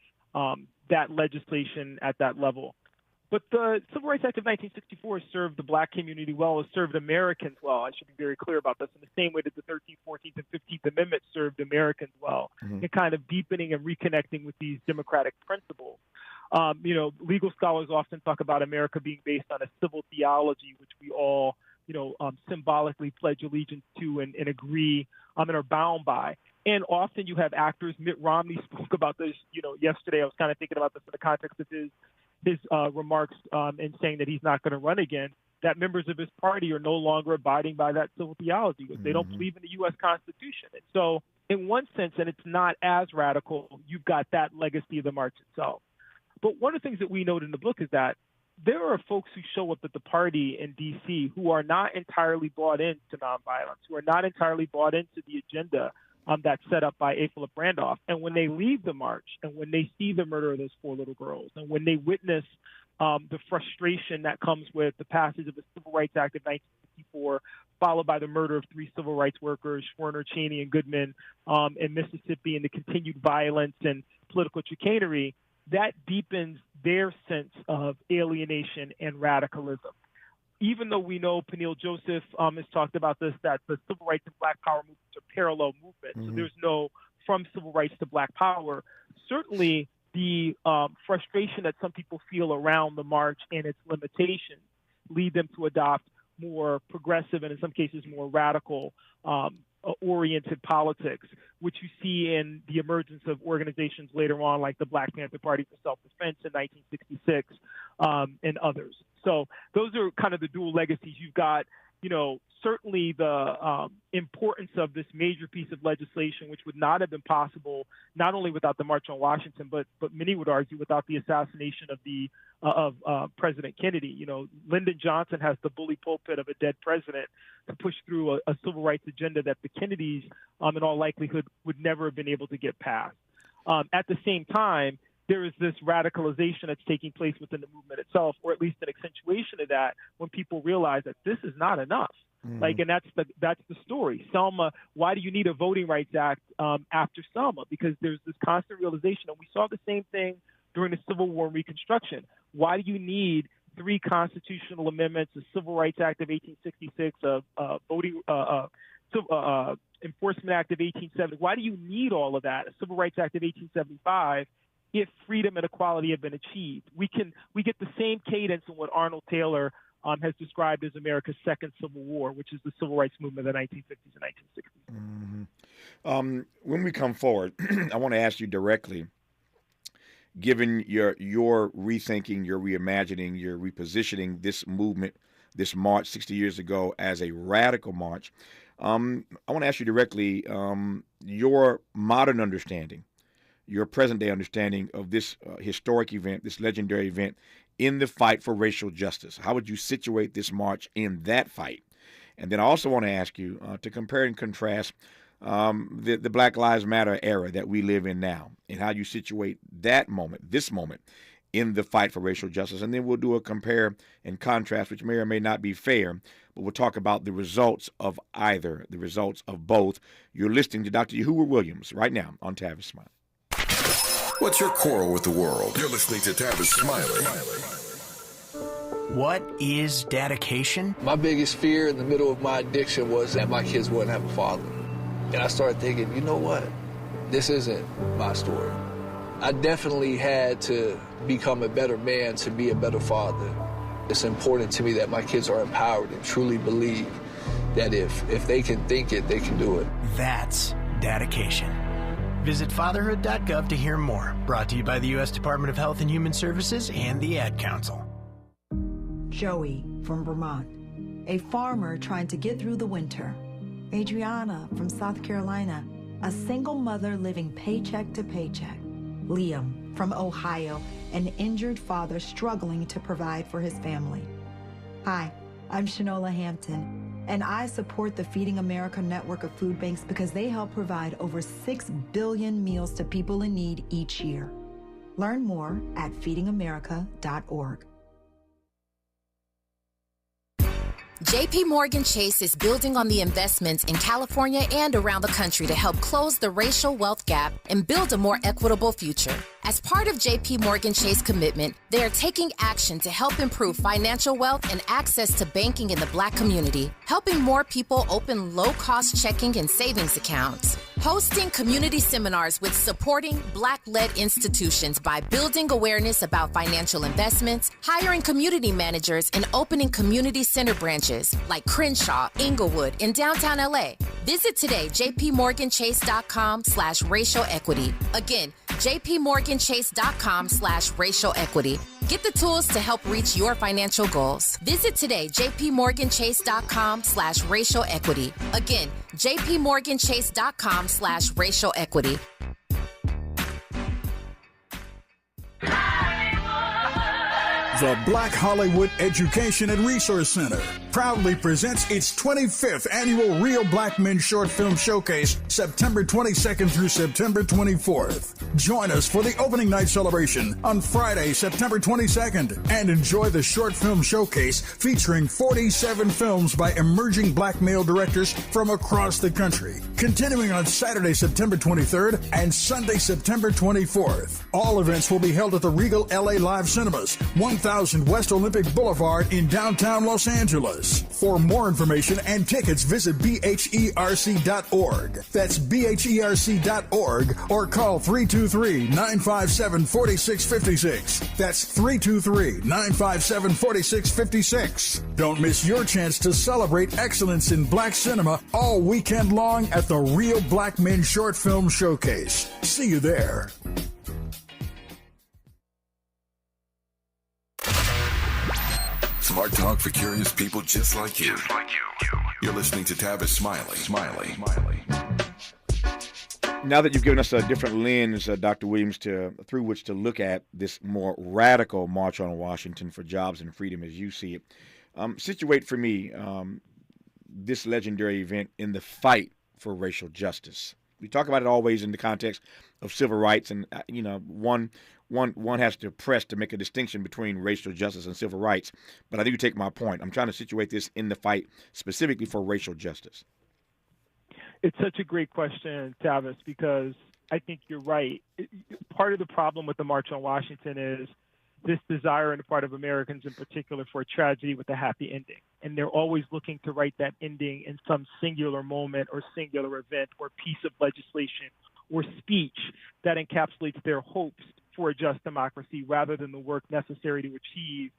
that legislation at that level. But the Civil Rights Act of 1964 served the Black community well. It served Americans well. I should be very clear about this. In the same way that the 13th, 14th, and 15th Amendments served Americans well, in kind of deepening and reconnecting with these democratic principles. Legal scholars often talk about America being based on a civil theology, which we all, symbolically pledge allegiance to and agree and are bound by. And often you have actors. Mitt Romney spoke about this, yesterday. I was kind of thinking about this in the context of his remarks in saying that he's not going to run again, that members of his party are no longer abiding by that civil theology. They don't believe in the U.S. Constitution. And so in one sense, and it's not as radical, you've got that legacy of the march itself. But one of the things that we note in the book is that there are folks who show up at the party in D.C. who are not entirely bought into nonviolence, who are not entirely bought into the agenda that's set up by A. Philip Randolph. And when they leave the march and when they see the murder of those 4 little girls and when they witness the frustration that comes with the passage of the Civil Rights Act of 1964, followed by the murder of 3 civil rights workers, Schwerner, Cheney, and Goodman in Mississippi, and the continued violence and political chicanery, that deepens their sense of alienation and radicalism. Even though we know Peniel Joseph has talked about this, that the civil rights and Black power movements are parallel movements. So there's no from civil rights to Black power. Certainly the frustration that some people feel around the march and its limitations lead them to adopt more progressive and in some cases more radical oriented politics, which you see in the emergence of organizations later on like the Black Panther Party for Self-Defense in 1966 and others. So those are kind of the dual legacies. You've got, certainly the importance of this major piece of legislation, which would not have been possible not only without the March on Washington, but many would argue without the assassination of President Kennedy. Lyndon Johnson has the bully pulpit of a dead president to push through a civil rights agenda that the Kennedys, in all likelihood, would never have been able to get past. At the same time, there is this radicalization that's taking place within the movement itself, or at least an accentuation of that when people realize that this is not enough. And that's the story. Selma, why do you need a Voting Rights Act after Selma? Because there's this constant realization, and we saw the same thing during the Civil War and Reconstruction. Why do you need 3 constitutional amendments, the Civil Rights Act of 1866, Enforcement Act of 1870? Why do you need all of that? A Civil Rights Act of 1875, if freedom and equality have been achieved? We get the same cadence in what Arnold Taylor has described as America's second Civil War, which is the civil rights movement of the 1950s and 1960s. When we come forward, I want to ask you directly, given your rethinking, your reimagining, your repositioning this movement, this march 60 years ago as a radical march, I want to ask you directly your modern understanding, your present-day understanding of this historic event, this legendary event in the fight for racial justice. How would you situate this march in that fight? And then I also want to ask you to compare and contrast the Black Lives Matter era that we live in now and how you situate that moment, this moment, in the fight for racial justice. And then we'll do a compare and contrast, which may or may not be fair, but we'll talk about the results of either, the results of both. You're listening to Dr. Yahuwah Williams right now on Tavis Smiley. What's your quarrel with the world? You're listening to Tavis Smiley. What is dedication? My biggest fear in the middle of my addiction was that my kids wouldn't have a father. And I started thinking, you know what? This isn't my story. I definitely had to become a better man to be a better father. It's important to me that my kids are empowered and truly believe that if they can think it, they can do it. That's dedication. Visit fatherhood.gov to hear more. Brought to you by the U.S. Department of Health and Human Services and the Ad Council. Joey from Vermont, a farmer trying to get through the winter. Adriana from South Carolina, a single mother living paycheck to paycheck. Liam from Ohio, an injured father struggling to provide for his family. Hi, I'm Shanola Hampton, and I support the Feeding America network of food banks because they help provide over 6 billion meals to people in need each year. Learn more at feedingamerica.org. JP Morgan Chase is building on the investments in California and around the country to help close the racial wealth gap and build a more equitable future. As part of JP Morgan Chase commitment, they are taking action to help improve financial wealth and access to banking in the Black community, helping more people open low-cost checking and savings accounts, hosting community seminars with supporting Black-led institutions by building awareness about financial investments, hiring community managers, and opening community center branches like Crenshaw, Inglewood, and downtown LA. Visit today, jpmorganchase.com/racial equity. Again, jpmorganchase.com/racial equity. Get the tools to help reach your financial goals. Visit today, jpmorganchase.com/racial equity. Again, jpmorganchase.com/racial equity. The Black Hollywood Education and Resource Center proudly presents its 25th annual Real Black Men Short Film Showcase, September 22nd through September 24th. Join us for the opening night celebration on Friday, September 22nd, and enjoy the short film showcase featuring 47 films by emerging Black male directors from across the country. Continuing on Saturday, September 23rd and Sunday, September 24th. All events will be held at the Regal LA Live Cinemas, 1000 West Olympic Boulevard in downtown Los Angeles. For more information and tickets, visit bherc.org. That's bherc.org or call 323-957-4656. That's 323-957-4656. Don't miss your chance to celebrate excellence in Black cinema all weekend long at the Real Black Men Short Film Showcase. See you there. Smart talk for curious people just like you. You're listening to Tavis Smiley. Now that you've given us a different lens, Dr. Williams, through which to look at this more radical March on Washington for Jobs and Freedom as you see it, situate for me this legendary event in the fight for racial justice. We talk about it always in the context of civil rights, and one has to press to make a distinction between racial justice and civil rights. But I think you take my point. I'm trying to situate this in the fight specifically for racial justice. It's such a great question, Tavis, because I think you're right. Part of the problem with the March on Washington is this desire on the part of Americans in particular for a tragedy with a happy ending. And they're always looking to write that ending in some singular moment or singular event or piece of legislation or speech that encapsulates their hopes for a just democracy rather than the work necessary to achieve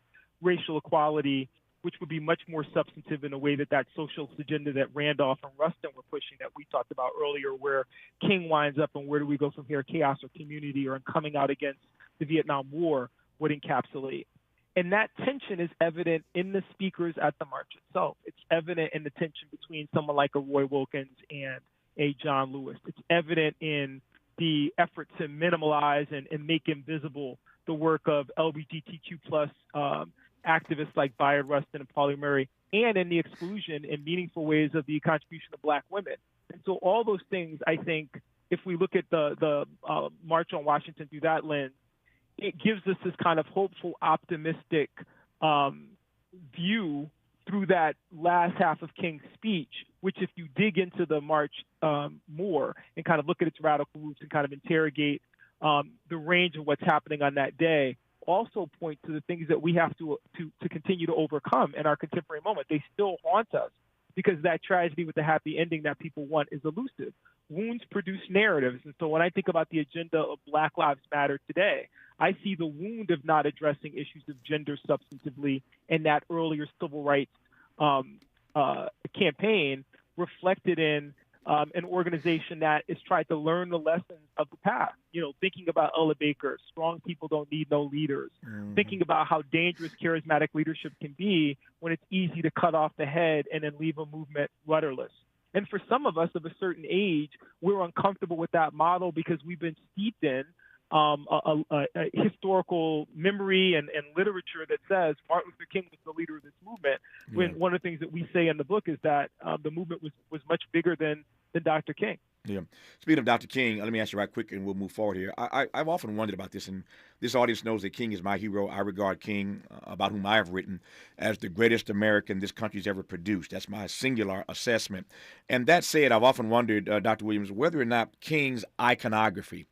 racial equality, which would be much more substantive in a way that socialist agenda that Randolph and Rustin were pushing that we talked about earlier, where King winds up and where do we go from here, chaos or community, or coming out against the Vietnam War would encapsulate. And that tension is evident in the speakers at the march itself. It's evident in the tension between someone like a Roy Wilkins and a John Lewis. It's evident in the effort to minimalize and make invisible the work of LGBTQ plus activists like Bayard Rustin and Pauli Murray, and in the exclusion in meaningful ways of the contribution of Black women. And so all those things, I think, if we look at the March on Washington through that lens, it gives us this kind of hopeful, optimistic view through that last half of King's speech, which if you dig into the march more and kind of look at its radical roots and kind of interrogate the range of what's happening on that day, also point to the things that we have to continue to overcome in our contemporary moment. They still haunt us because that tragedy with the happy ending that people want is elusive. wounds produce narratives. And so when I think about the agenda of Black Lives Matter today, I see the wound of not addressing issues of gender substantively in that earlier civil rights campaign reflected in an organization that is trying to learn the lessons of the past. Thinking about Ella Baker, strong people don't need no leaders. Mm-hmm. Thinking about how dangerous charismatic leadership can be when it's easy to cut off the head and then leave a movement rudderless. And for some of us of a certain age, we're uncomfortable with that model because we've been steeped in a historical memory and literature that says Martin Luther King was the leader of this movement. Yeah. When one of the things that we say in the book is that the movement was much bigger than Dr. King. Yeah. Speaking of Dr. King, let me ask you right quick and we'll move forward here. I've often wondered about this, and this audience knows that King is my hero. I regard King, about whom I have written, as the greatest American this country's ever produced. That's my singular assessment. And that said, I've often wondered, Dr. Williams, whether or not King's iconography,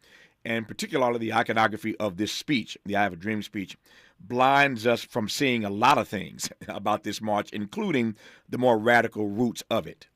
and particularly the iconography of this speech, the I Have a Dream speech, blinds us from seeing a lot of things about this march, including the more radical roots of it.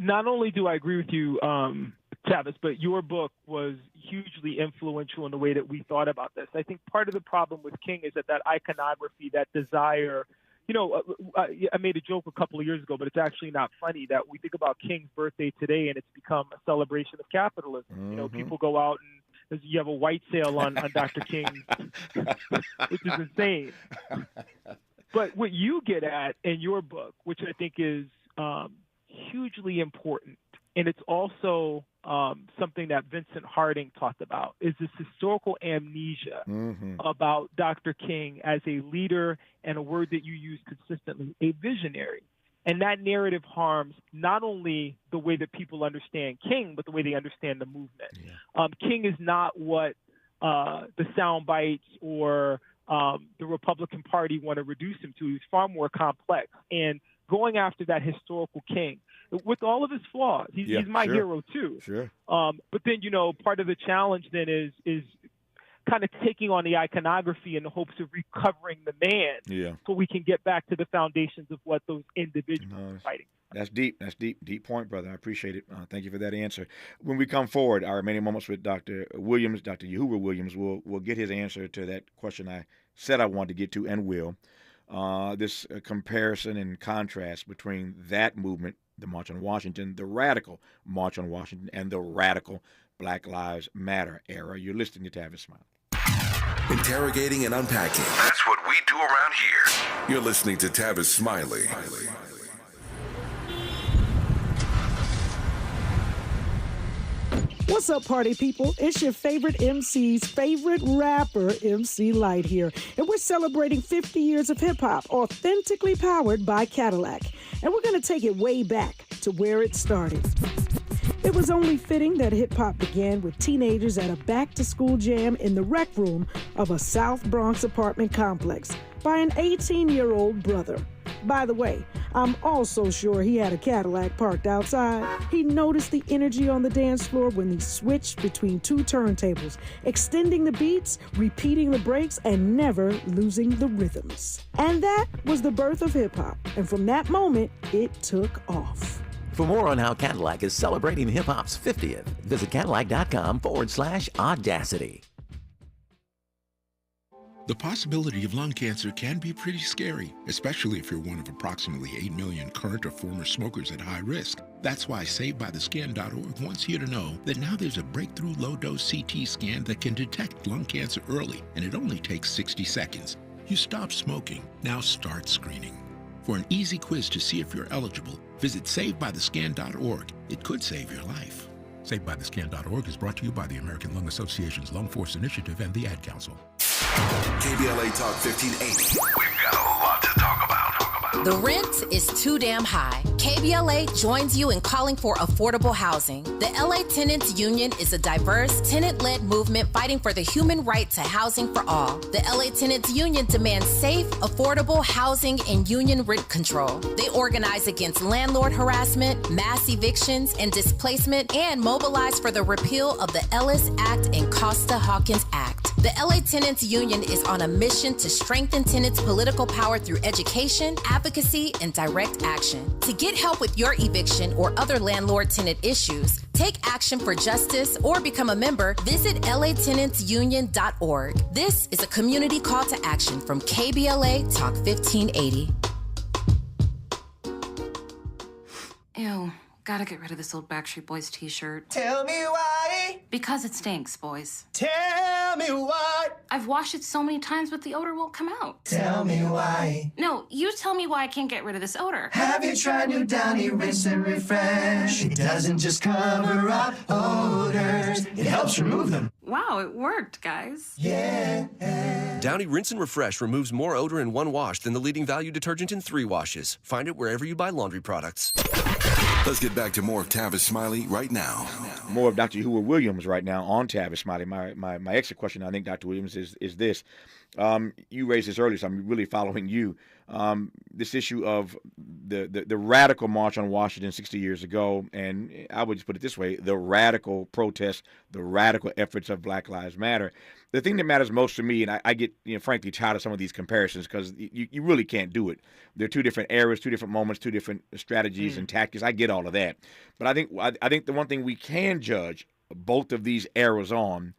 Not only do I agree with you, Tavis, but your book was hugely influential in the way that we thought about this. I think part of the problem with King is that iconography, that desire. I made a joke a couple of years ago, but it's actually not funny, that we think about King's birthday today and it's become a celebration of capitalism. Mm-hmm. People go out and you have a white sale on Dr. King, which is insane. But what you get at in your book, which I think is hugely important, and it's also something that Vincent Harding talked about, is this historical amnesia about Dr. King as a leader, and a word that you use consistently, a visionary. And that narrative harms not only the way that people understand King, but the way they understand the movement. Yeah. King is not what the sound bites or the Republican Party want to reduce him to. He's far more complex. And going after that historical King, with all of his flaws, he's my hero too. Sure. But then, part of the challenge then is kind of taking on the iconography in the hopes of recovering the man, so we can get back to the foundations of what those individuals are fighting. That's deep. That's deep point, brother. I appreciate it. Thank you for that answer. When we come forward, our remaining moments with Dr. Williams, Dr. Yahuwah Williams, we'll get his answer to that question I said I wanted to get to, and will. This comparison and contrast between that movement, the March on Washington, the radical March on Washington, and the radical Black Lives Matter era. You're listening to Tavis Smiley. Interrogating and unpacking. That's what we do around here. You're listening to Tavis Smiley. What's up, party people? It's your favorite MC's favorite rapper, MC Light here. And we're celebrating 50 years of hip-hop, authentically powered by Cadillac. And we're going to take it way back to where it started. It was only fitting that hip-hop began with teenagers at a back-to-school jam in the rec room of a South Bronx apartment complex by an 18-year-old brother. By the way, I'm also sure he had a Cadillac parked outside. He noticed the energy on the dance floor when he switched between two turntables, extending the beats, repeating the breaks, and never losing the rhythms. And that was the birth of hip-hop. And from that moment, it took off. For more on how Cadillac is celebrating hip-hop's 50th, visit Cadillac.com/audacity. The possibility of lung cancer can be pretty scary, especially if you're one of approximately 8 million current or former smokers at high risk. That's why SaveByTheScan.org wants you to know that now there's a breakthrough low-dose CT scan that can detect lung cancer early, and it only takes 60 seconds. You stop smoking, now start screening. For an easy quiz to see if you're eligible, visit SaveByTheScan.org. It could save your life. SaveByTheScan.org is brought to you by the American Lung Association's Lung Force Initiative and the Ad Council. KBLA Talk 1580. We've got a lot to talk about. The rent is too damn high. KBLA joins you in calling for affordable housing. The LA Tenants Union is a diverse, tenant-led movement fighting for the human right to housing for all. The LA Tenants Union demands safe, affordable housing and union rent control. They organize against landlord harassment, mass evictions, and displacement, and mobilize for the repeal of the Ellis Act and Costa-Hawkins Act. The LA Tenants Union is on a mission to strengthen tenants' political power through education, advocacy, and direct action. To get help with your eviction or other landlord-tenant issues, take action for justice, or become a member, visit latenantsunion.org. This is a community call to action from KBLA Talk 1580. Ew, gotta get rid of this old Backstreet Boys t-shirt. Tell me why. Because it stinks, boys. Tell me why. I've washed it so many times, but the odor won't come out. Tell me why. No, you tell me why I can't get rid of this odor. Have you tried new Downy Rinse and Refresh? It doesn't just cover up odors, it helps remove them. Wow, it worked, guys. Yeah. Downy Rinse and Refresh removes more odor in one wash than the leading value detergent in 3 washes. Find it wherever you buy laundry products. Let's get back to more of Tavis Smiley right now. More of Dr. Yahuwah Williams right now on Tavis Smiley. My extra question, I think, Dr. Williams, is this. You raised this earlier, so I'm really following you. This issue of the radical march on Washington 60 years ago, and I would just put it this way, the radical protests, the radical efforts of Black Lives Matter. The thing that matters most to me, and I get, frankly, tired of some of these comparisons because you really can't do it. They're two different eras, two different moments, two different strategies and tactics. I get all of that. But I think the one thing we can judge both of these eras on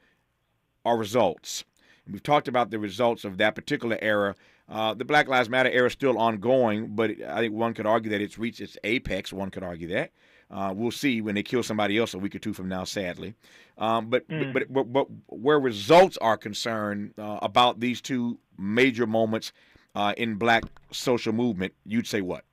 are results. And we've talked about the results of that particular era. The Black Lives Matter era is still ongoing, but I think one could argue that it's reached its apex. One could argue that. We'll see when they kill somebody else a week or two from now, sadly. But where results are concerned about these two major moments in Black social movement, you'd say what?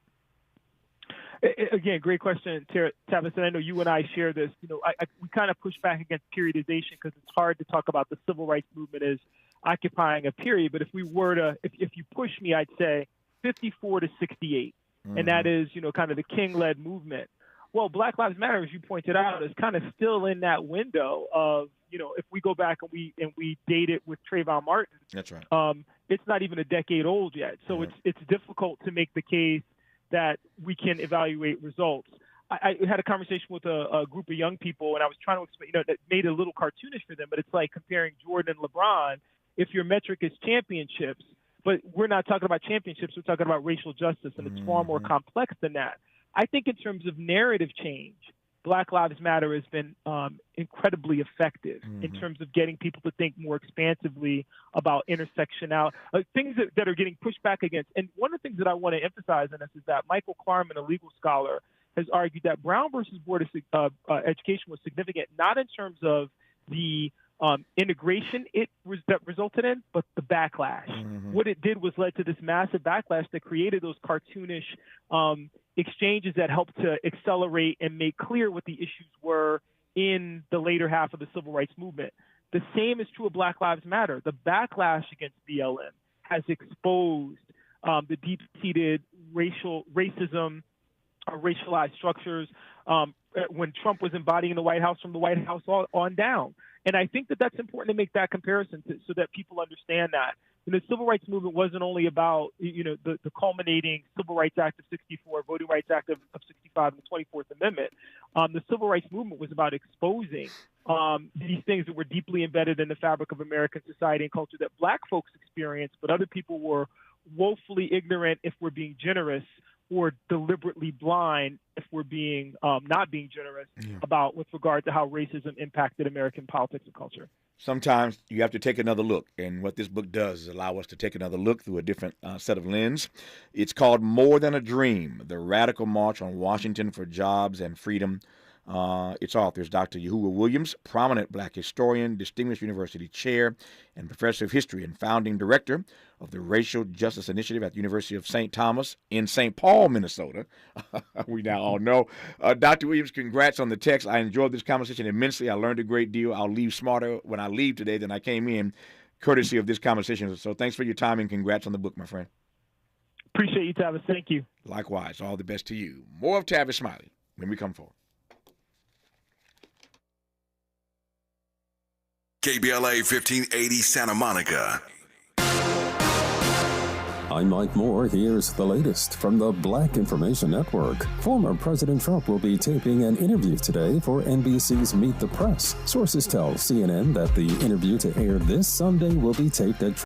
Again, great question, Tavis, and I know you and I share this. We kind of push back against periodization because it's hard to talk about the civil rights movement as occupying a period. But if we were to, if you push me, I'd say 54 to 68, and that is, kind of the King-led movement. Well, Black Lives Matter, as you pointed out, is kind of still in that window of, if we go back and we date it with Trayvon Martin. That's right. It's not even a decade old yet, so it's difficult to make the case that we can evaluate results. I had a conversation with a group of young people, and I was trying to explain, that made it a little cartoonish for them, but it's like comparing Jordan and LeBron. If your metric is championships, but we're not talking about championships, we're talking about racial justice, and it's far more complex than that. I think in terms of narrative change, Black Lives Matter has been incredibly effective in terms of getting people to think more expansively about intersectionality, things that are getting pushed back against. And one of the things that I want to emphasize in this is that Michael Klarman, a legal scholar, has argued that Brown versus Board of Education was significant, not in terms of the integration that resulted in, but the backlash. What it did was led to this massive backlash that created those cartoonish exchanges that helped to accelerate and make clear what the issues were in the later half of the civil rights movement. The same is true of Black Lives Matter. The backlash against BLM has exposed the deep-seated racism, racialized structures when Trump was embodying the White House from the White House on down. And I think that that's important to make that comparison so that people understand that. The civil rights movement wasn't only about, the culminating Civil Rights Act of 64, Voting Rights Act of 65, and the 24th Amendment. The civil rights movement was about exposing these things that were deeply embedded in the fabric of American society and culture that Black folks experienced, but other people were woefully ignorant, if we're being generous, or deliberately blind, if we're being not being generous, about with regard to how racism impacted American politics and culture. Sometimes you have to take another look, and what this book does is allow us to take another look through a different set of lens. It's called More Than a Dream, The Radical March on Washington for Jobs and Freedom. Its author is Dr. Yahuwah Williams, prominent Black historian, distinguished university chair, and professor of history and founding director of the Racial Justice Initiative at the University of St. Thomas in St. Paul, Minnesota. We now all know. Dr. Williams, congrats on the text. I enjoyed this conversation immensely. I learned a great deal. I'll leave smarter when I leave today than I came in, courtesy of this conversation. So thanks for your time and congrats on the book, my friend. Appreciate you, Tavis. Thank you. Likewise. All the best to you. More of Tavis Smiley when we come forward. KBLA 1580 Santa Monica. I'm Mike Moore. Here's the latest from the Black Information Network. Former President Trump will be taping an interview today for NBC's Meet the Press. Sources tell CNN that the interview to air this Sunday will be taped at